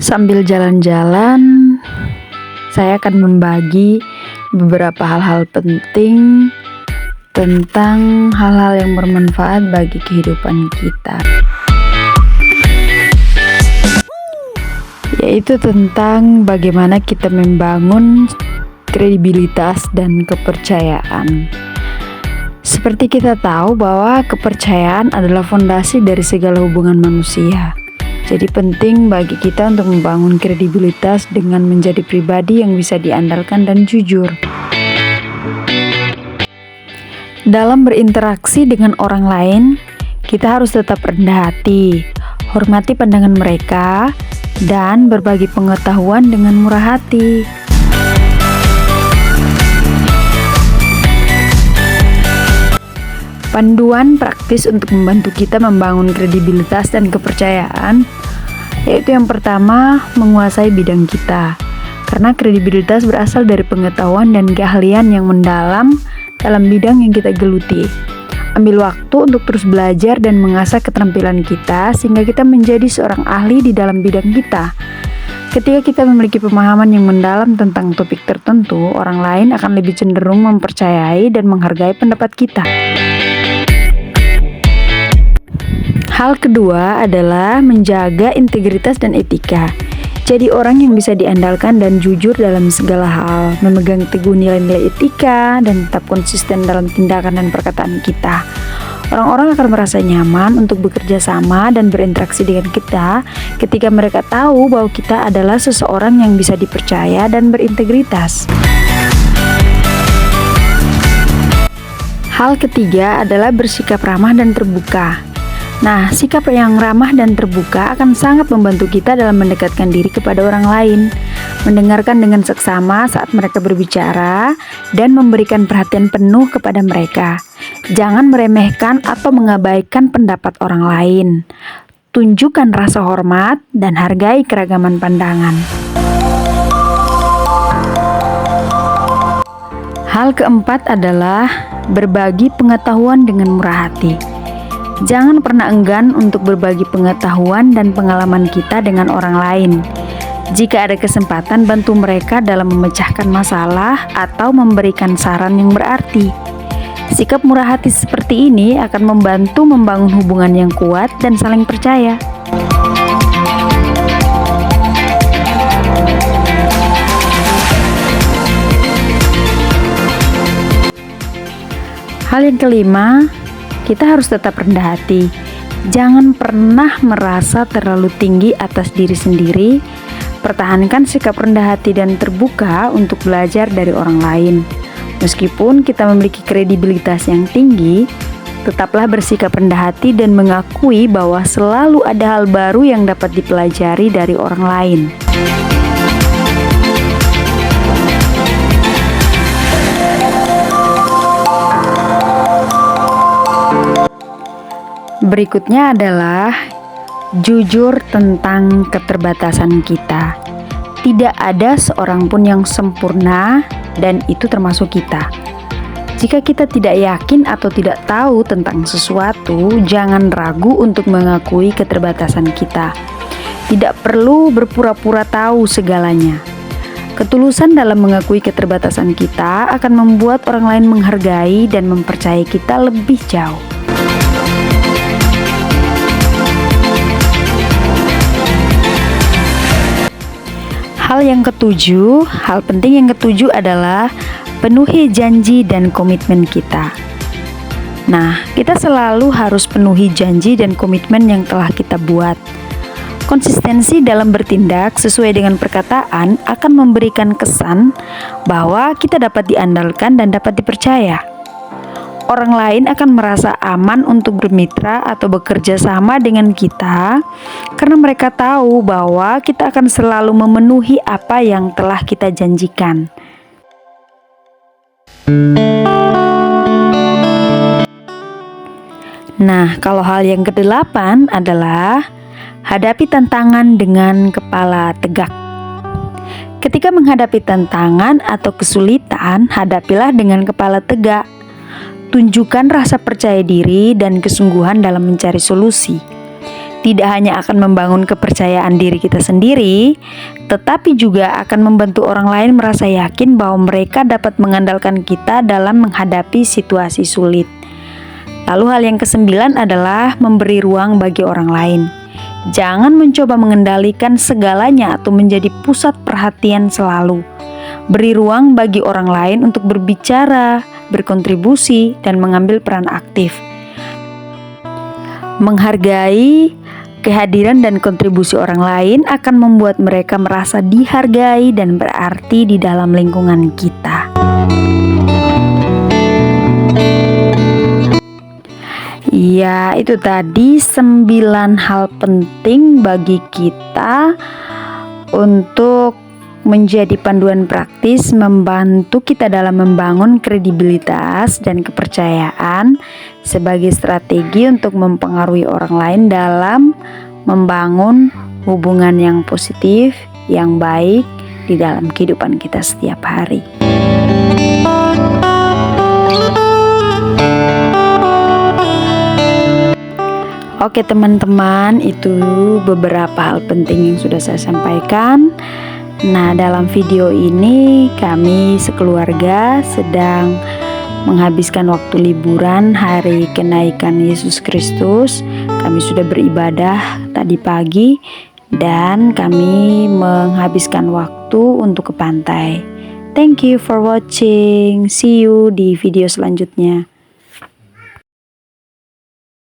Sambil jalan-jalan, saya akan membagi beberapa hal-hal penting tentang hal-hal yang bermanfaat bagi kehidupan kita, yaitu tentang bagaimana kita membangun kredibilitas dan kepercayaan. Seperti kita tahu bahwa kepercayaan adalah fondasi dari segala hubungan manusia. Jadi penting bagi kita untuk membangun kredibilitas dengan menjadi pribadi yang bisa diandalkan dan jujur. Dalam berinteraksi dengan orang lain, kita harus tetap rendah hati, hormati pandangan mereka, dan berbagi pengetahuan dengan murah hati. Panduan praktis untuk membantu kita membangun kredibilitas dan kepercayaan, yaitu yang pertama, menguasai bidang kita. Karena kredibilitas berasal dari pengetahuan dan keahlian yang mendalam dalam bidang yang kita geluti. Ambil waktu untuk terus belajar dan mengasah keterampilan kita sehingga kita menjadi seorang ahli di dalam bidang kita. Ketika kita memiliki pemahaman yang mendalam tentang topik tertentu, orang lain akan lebih cenderung mempercayai dan menghargai pendapat kita. Hal kedua adalah menjaga integritas dan etika. Jadi orang yang bisa diandalkan dan jujur dalam segala hal, memegang teguh nilai-nilai etika, dan tetap konsisten dalam tindakan dan perkataan kita. Orang-orang akan merasa nyaman untuk bekerja sama dan berinteraksi dengan kita ketika mereka tahu bahwa kita adalah seseorang yang bisa dipercaya dan berintegritas. Hal ketiga adalah bersikap ramah dan terbuka. Nah, sikap yang ramah dan terbuka akan sangat membantu kita dalam mendekatkan diri kepada orang lain, mendengarkan dengan seksama saat mereka berbicara, dan memberikan perhatian penuh kepada mereka. Jangan meremehkan atau mengabaikan pendapat orang lain. Tunjukkan rasa hormat dan hargai keragaman pandangan. Hal keempat adalah berbagi pengetahuan dengan murah hati. Jangan pernah enggan untuk berbagi pengetahuan dan pengalaman kita dengan orang lain. Jika ada kesempatan, bantu mereka dalam memecahkan masalah atau memberikan saran yang berarti. Sikap murah hati seperti ini akan membantu membangun hubungan yang kuat dan saling percaya. Hal yang kelima, kita harus tetap rendah hati. Jangan pernah merasa terlalu tinggi atas diri sendiri. Pertahankan sikap rendah hati dan terbuka untuk belajar dari orang lain. Meskipun kita memiliki kredibilitas yang tinggi, tetaplah bersikap rendah hati dan mengakui bahwa selalu ada hal baru yang dapat dipelajari dari orang lain. Berikutnya adalah jujur tentang keterbatasan kita. Tidak ada seorang pun yang sempurna, dan itu termasuk kita. Jika kita tidak yakin atau tidak tahu tentang sesuatu, jangan ragu untuk mengakui keterbatasan kita. Tidak perlu berpura-pura tahu segalanya. Ketulusan dalam mengakui keterbatasan kita akan membuat orang lain menghargai dan mempercayai kita lebih jauh. Hal penting yang ketujuh adalah penuhi janji dan komitmen kita. Nah, kita selalu harus penuhi janji dan komitmen yang telah kita buat. Konsistensi dalam bertindak sesuai dengan perkataan akan memberikan kesan bahwa kita dapat diandalkan dan dapat dipercaya. Orang lain akan merasa aman untuk bermitra atau bekerja sama dengan kita karena mereka tahu bahwa kita akan selalu memenuhi apa yang telah kita janjikan. Nah, kalau hal yang kedelapan adalah hadapi tantangan dengan kepala tegak. Ketika menghadapi tantangan atau kesulitan, hadapilah dengan kepala tegak. Tunjukkan rasa percaya diri dan kesungguhan dalam mencari solusi. tidak hanya akan membangun kepercayaan diri kita sendiri, tetapi juga akan membantu orang lain merasa yakin bahwa mereka dapat mengandalkan kita dalam menghadapi situasi sulit. Lalu hal yang kesembilan adalah memberi ruang bagi orang lain. Jangan mencoba mengendalikan segalanya atau menjadi pusat perhatian selalu. Beri ruang bagi orang lain untuk berbicara, berkontribusi, dan mengambil peran aktif. Menghargai kehadiran dan kontribusi orang lain akan membuat mereka merasa dihargai dan berarti di dalam lingkungan kita. Ya, itu tadi 9 hal penting bagi kita untuk menjadi panduan praktis membantu kita dalam membangun kredibilitas dan kepercayaan sebagai strategi untuk mempengaruhi orang lain dalam membangun hubungan yang positif, yang baik di dalam kehidupan kita setiap hari. Oke teman-teman, itu beberapa hal penting yang sudah saya sampaikan. Nah, dalam video ini kami sekeluarga sedang menghabiskan waktu liburan hari kenaikan Yesus Kristus. Kami sudah beribadah tadi pagi dan kami menghabiskan waktu untuk ke pantai. Thank you for watching. See you di video selanjutnya.